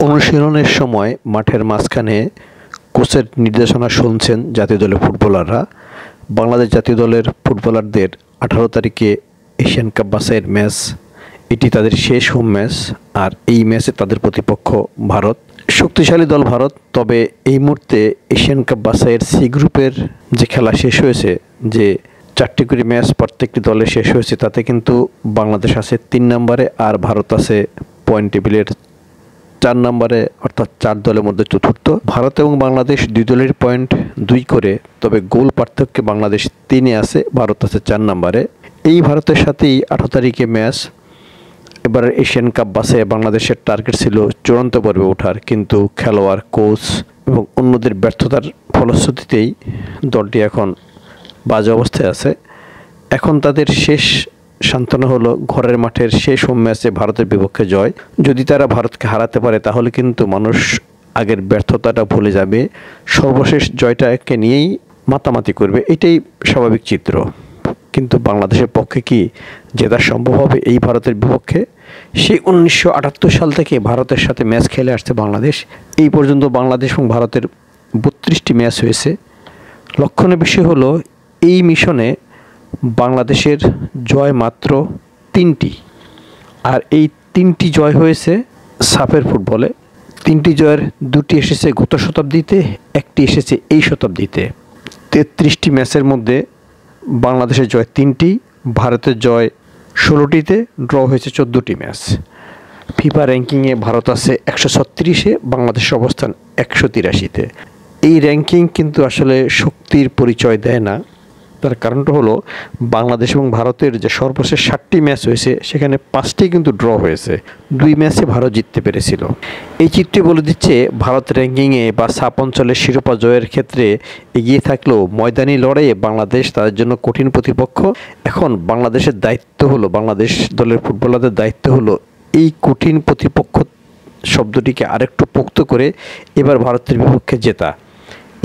অনুশীলনের সময় মাঠের মাঝখানে কোচের নির্দেশনা শুনছেন জাতীয় দলের ফুটবলাররা। বাংলাদেশ জাতীয় দলের ফুটবলারদের 18 তারিখে এশিয়ান কাপ বাছাইয়ের ম্যাচ, এটি তাদের শেষ হোম ম্যাচ। আর এই ম্যাচে তাদের প্রতিপক্ষ ভারত, শক্তিশালী দল ভারত। তবে এই মুহূর্তে এশিয়ান কাপ বাছাইয়ের সি গ্রুপের যে খেলা শেষ হয়েছে, যে 4টি করে ম্যাচ প্রত্যেকটি দলে শেষ হয়েছে, তাতে কিন্তু বাংলাদেশ আছে 3 নম্বরে আর ভারত আছে পয়েন্ট টেবিলের 4 নম্বরে, অর্থাৎ 4 দলের মধ্যে চতুর্থ। ভারত এবং বাংলাদেশ 2 দলের পয়েন্ট 2 করে, তবে গোল পার্থক্যে বাংলাদেশ 3-এ আছে, ভারত আছে 4 নম্বরে। এই ভারতের সাথেই 18 তারিখে ম্যাচ। এবার এশিয়ান কাপ বাছাইয়ে বাংলাদেশের টার্গেট ছিল চূড়ান্ত পর্বে ওঠার, কিন্তু খেলোয়াড়, কোচ এবং অন্যদের ব্যর্থতার ফলশ্রুতিতেই দলটি এখন বাজে অবস্থায় আছে। এখন তাদের শেষ সান্ত্বনা হলো ঘরের মাঠের শেষ হোম ম্যাচে ভারতের বিপক্ষে জয়। যদি তারা ভারতকে হারাতে পারে তাহলে কিন্তু মানুষ আগের ব্যর্থতাটা ভুলে যাবে, সর্বশেষ জয়টাকে নিয়েই মাতামাতি করবে। এটাই স্বাভাবিক চিত্র। কিন্তু বাংলাদেশের পক্ষে কি জেতা সম্ভব হবে এই ভারতের বিপক্ষে? সেই 1978 সাল থেকে ভারতের সাথে ম্যাচ খেলে আসছে বাংলাদেশ। এই পর্যন্ত বাংলাদেশ এবং ভারতের 32টি ম্যাচ হয়েছে। লক্ষণীয় বিষয় হলো এই মিশনে বাংলাদেশের জয় মাত্র 3টি, আর এই 3টি জয় হয়েছে সাফের ফুটবলে। 3টি জয়ের 2টি এসেছে গত শতাব্দীতে, 1টি এসেছে এই শতাব্দীতে। 33টি ম্যাচের মধ্যে বাংলাদেশের জয় 3টি, ভারতের জয় 16টিতে, ড্র হয়েছে 14টি ম্যাচ। ফিফা র্যাঙ্কিংয়ে ভারত আছে 136-এ, বাংলাদেশের অবস্থান 183-তে। এই র্যাঙ্কিং কিন্তু আসলে শক্তির পরিচয় দেয় না। তার কারণটা হলো বাংলাদেশ এবং ভারতের যে সর্বশেষ 7টি ম্যাচ হয়েছে সেখানে 5টি কিন্তু ড্র হয়েছে, 2 ম্যাচে ভারত জিততে পেরেছিল। এই চিত্রটি বলে দিচ্ছে ভারত র্যাঙ্কিংয়ে বা সাপ অঞ্চলের শিরোপা জয়ের ক্ষেত্রে এগিয়ে থাকলেও ময়দানি লড়াইয়ে বাংলাদেশ তাদের জন্য কঠিন প্রতিপক্ষ। এখন বাংলাদেশের দায়িত্ব হলো, বাংলাদেশ দলের ফুটবলারদের দায়িত্ব হলো এই কঠিন প্রতিপক্ষ শব্দটিকে আরেকটু পোক্ত করে এবার ভারতের বিপক্ষে জেতা।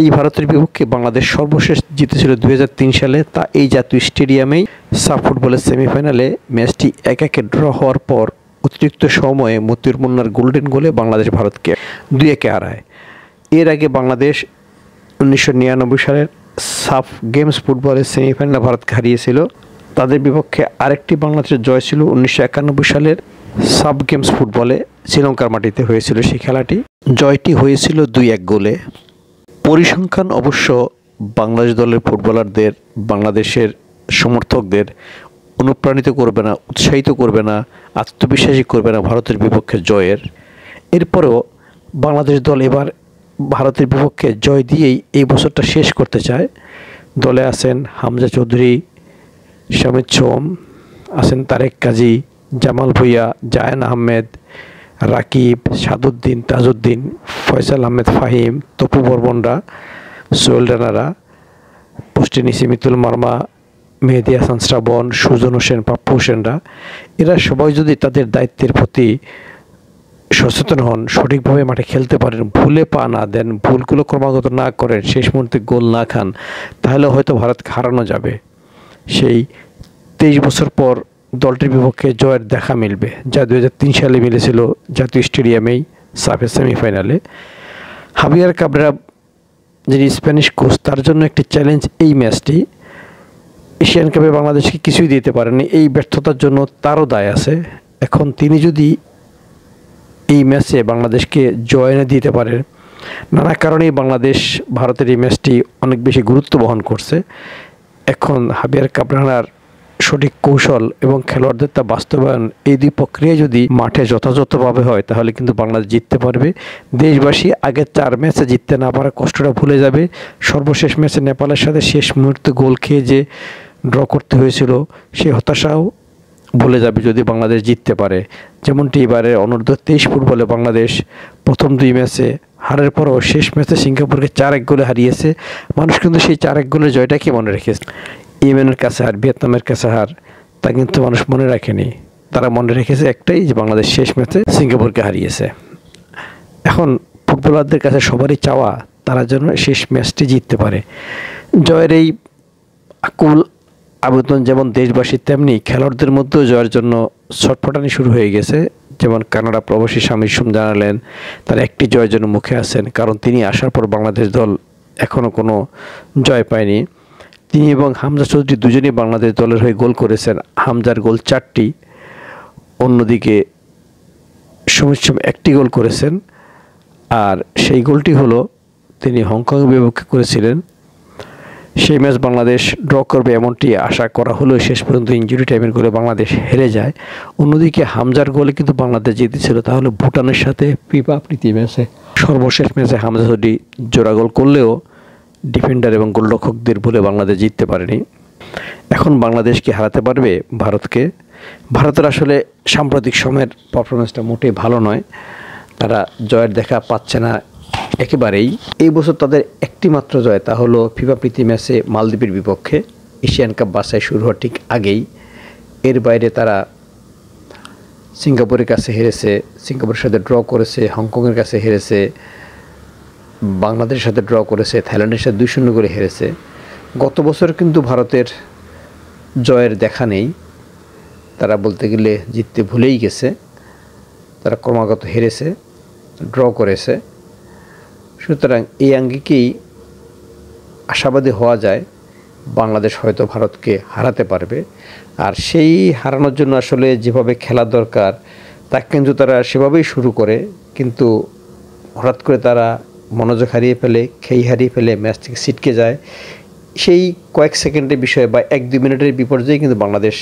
এই ভারতের বিপক্ষে বাংলাদেশ সর্বশেষ জিতেছিল 2003 সালে, তা এই জাতীয় স্টেডিয়ামেই। সাফ ফুটবলের সেমিফাইনালে ম্যাচটি 1-1 ড্র হওয়ার পর অতিরিক্ত সময়ে মতিউর মুন্নার গোল্ডেন গোলে বাংলাদেশ ভারতকে 2-1 হারায়। এর আগে বাংলাদেশ 1999 সালের সাফ গেমস ফুটবলের সেমিফাইনালে ভারতকে হারিয়েছিল। তাদের বিপক্ষে আরেকটি বাংলাদেশের জয় ছিল 1991 সালের সাফ গেমস ফুটবলে, শ্রীলঙ্কার মাটিতে হয়েছিল সেই খেলাটি। জয়টি হয়েছিল 2-1 গোলে। পরিসংখ্যান অবশ্য বাংলাদেশ দলের ফুটবলারদের, বাংলাদেশের সমর্থকদের অনুপ্রাণিত করবে না, উৎসাহিত করবে না, আত্মবিশ্বাসী করবে না ভারতের বিপক্ষে জয়ের। এরপরেও বাংলাদেশ দল এবার ভারতের বিপক্ষে জয় দিয়েই এই বছরটা শেষ করতে চায়। দলে আছেন হামজা চৌধুরী, শামিদ সোম, আছেন তারেক কাজী, জামাল ভুঁইয়া, জায়ান আহমেদ, রাকিব, সাদুদ্দিন, তাজউদ্দিন, ফয়সাল আহমেদ ফাহিম, তপু বর্মনরা, সোহেল রানারা, পোস্টেনিসি, মিতুল মার্মা, মেহেদি হাসান শ্রাবণ, সুজন হোসেন, পাপ্পু হোসেনরা, এরা সবাই যদি তাদের দায়িত্বের প্রতি সচেতন হন, সঠিকভাবে মাঠে খেলতে পারেন, ভুলে পা না দেন, ভুলগুলো ক্রমাগত না করেন, শেষ মুহূর্তে গোল না খান, তাহলে হয়তো ভারতকে হারানো যাবে। সেই 23 বছর পর দলটির বিপক্ষে জয়ের দেখা মিলবে, যা 2003 সালে মিলেছিল জাতীয় স্টেডিয়ামেই সাফের সেমিফাইনালে। হাবিয়ার কাবরেরা, যিনি স্প্যানিশ কোচ, তার জন্য একটি চ্যালেঞ্জ এই ম্যাচটি। এশিয়ান কাপে বাংলাদেশকে কিছুই দিতে পারেনি, এই ব্যর্থতার জন্য তারও দায় আছে। এখন তিনি যদি এই ম্যাচে বাংলাদেশকে জয় এনে দিতে পারে, নানা কারণেই বাংলাদেশ ভারতের এই ম্যাচটি অনেক বেশি গুরুত্ব বহন করছে। এখন হাবিয়ার কাবরেরার সঠিক কৌশল এবং খেলোয়াড়দের তা বাস্তবায়ন, এই দুই প্রক্রিয়া যদি মাঠে যথাযথভাবে হয় তাহলে কিন্তু বাংলাদেশ জিততে পারবে। দেশবাসী আগের 4 ম্যাচে জিততে না পারা কষ্টটা ভুলে যাবে। সর্বশেষ ম্যাচে নেপালের সাথে শেষ মুহূর্তে গোল খেয়ে যে ড্র করতে হয়েছিল, সেই হতাশাও ভুলে যাবে যদি বাংলাদেশ জিততে পারে। যেমনটি এবারে অনূর্ধ্ব 23 ফুটবলে বাংলাদেশ প্রথম 2 ম্যাচে হারের পরও শেষ ম্যাচে সিঙ্গাপুরকে 4-1 গোলে হারিয়েছে। মানুষ কিন্তু সেই 4-1 গোলের জয়টাকে মনে রেখেছে। ইয়েমেনের কাছে হার, ভিয়েতনামের কাছে হার, তা কিন্তু মানুষ মনে রাখেনি। তারা মনে রেখেছে একটাই, যে বাংলাদেশ শেষ ম্যাচে সিঙ্গাপুরকে হারিয়েছে। এখন ফুটবলারদের কাছে সবারই চাওয়া তারা যেন শেষ ম্যাচটি জিততে পারে। জয়ের এই আকুল আবেদন যেমন দেশবাসী, তেমনি খেলোয়াড়দের মধ্যেও জয়ের জন্য ছটফটানি শুরু হয়ে গেছে। যেমন কানাডা প্রবাসী স্বামী সুম জানালেন তার একটি জয়ের জন্য মুখে আছেন, কারণ তিনি আসার পর বাংলাদেশ দল এখনও কোনো জয় পায়নি। তিনি এবং হামজা চৌধুরী দুজনেই বাংলাদেশ দলের হয়ে গোল করেছেন। হামজার গোল 4টি, অন্যদিকে সুমিত সুম 1টি গোল করেছেন। আর সেই গোলটি হলো তিনি হংকংয়ের বিপক্ষে করেছিলেন। সেই ম্যাচ বাংলাদেশ ড্র করবে এমনটি আশা করা হলেও শেষ পর্যন্ত ইনজুরি টাইমের গোলে বাংলাদেশ হেরে যায়। অন্যদিকে হামজার গোলে কিন্তু বাংলাদেশ জিতেছিল। তাহলে ভুটানের সাথে ফিফা প্রীতি ম্যাচে সর্বশেষ ম্যাচে হামজা চৌধুরী জোড়া গোল করলেও ডিফেন্ডার এবং গোলরক্ষকদের ভুলে বাংলাদেশ জিততে পারেনি। এখন বাংলাদেশ কি হারাতে পারবে ভারতকে? ভারতের আসলে সাম্প্রতিক সময়ের পারফরমেন্সটা মোটেই ভালো নয়। তারা জয়ের দেখা পাচ্ছে না একেবারেই। এই বছর তাদের একটি মাত্র জয়, তা হলো ফিফা প্রীতি ম্যাচে মালদ্বীপের বিপক্ষে এশিয়ান কাপ বাছাই শুরু হওয়ার ঠিক আগেই। এর বাইরে তারা সিঙ্গাপুরের কাছে হেরেছে, সিঙ্গাপুরের সাথে ড্র করেছে, হংকংয়ের কাছে হেরেছে, বাংলাদেশের সাথে ড্র করেছে, থাইল্যান্ডের সাথে 2-0 করে হেরেছে। গত বছর কিন্তু ভারতের জয়ের দেখা নেই। তারা বলতে গেলে জিততে ভুলেই গেছে। তারা ক্রমাগত হেরেছে, ড্র করেছে। সুতরাং এই আঙ্গিকেই আশাবাদী হওয়া যায় বাংলাদেশ হয়তো ভারতকে হারাতে পারবে। আর সেই হারানোর জন্য আসলে যেভাবে খেলা দরকার তা কিন্তু তারা সেভাবেই শুরু করে, কিন্তু হঠাৎ করে তারা মনোযোগ হারিয়ে ফেলে, খেই হারিয়ে ফেলে, ম্যাচ থেকে ছিটকে যায়। সেই কয়েক সেকেন্ডের বিষয়ে বা 1-2 মিনিটের বিপর্যয়ে কিন্তু বাংলাদেশ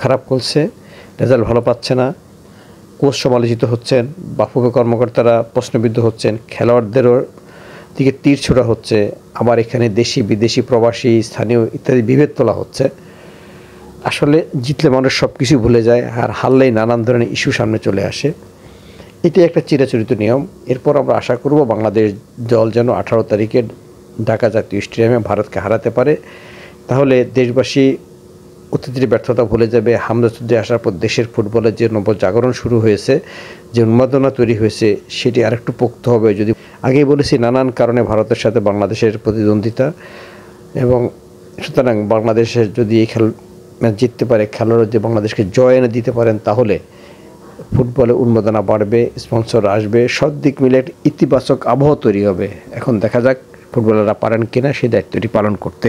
খারাপ করছে, রেজাল্ট ভালো পাচ্ছে না। কোচ সমালোচিত হচ্ছেন, বাফুফে কর্মকর্তারা প্রশ্নবিদ্ধ হচ্ছেন, খেলোয়াড়দেরও দিকে তীর ছোড়া হচ্ছে। আবার এখানে দেশি বিদেশি প্রবাসী স্থানীয় ইত্যাদি বিভেদ তোলা হচ্ছে। আসলে জিতলে মানুষ সব কিছু ভুলে যায়, আর হারলেই নানান ধরনের ইস্যু সামনে চলে আসে। এটি একটা চিরাচরিত নিয়ম। এরপর আমরা আশা করব বাংলাদেশ দল যেন 18 তারিখে ঢাকা জাতীয় স্টেডিয়ামে ভারতকে হারাতে পারে। তাহলে দেশবাসী অতীতের ব্যর্থতা ভুলে যাবে। হামজা চৌধুরী আসার পর দেশের ফুটবলের যে নবজাগরণ শুরু হয়েছে, যে উন্মাদনা তৈরি হয়েছে, সেটি আরেকটু পোক্ত হবে। যদি আগেই বলেছি নানান কারণে ভারতের সাথে বাংলাদেশের প্রতিদ্বন্দ্বিতা, এবং সুতরাং বাংলাদেশের যদি এই ম্যাচ জিততে পারে, খেলোয়াড় যদি বাংলাদেশকে জয় এনে দিতে পারেন, তাহলে ফুটবলে উন্মাদনা বাড়বে, স্পন্সর আসবে, সব দিক মিলে একটা ইতিবাচক আবহাওয়া তৈরি হবে। এখন দেখা যাক ফুটবলাররা পারেন কিনা সেই দায়িত্বটি পালন করতে।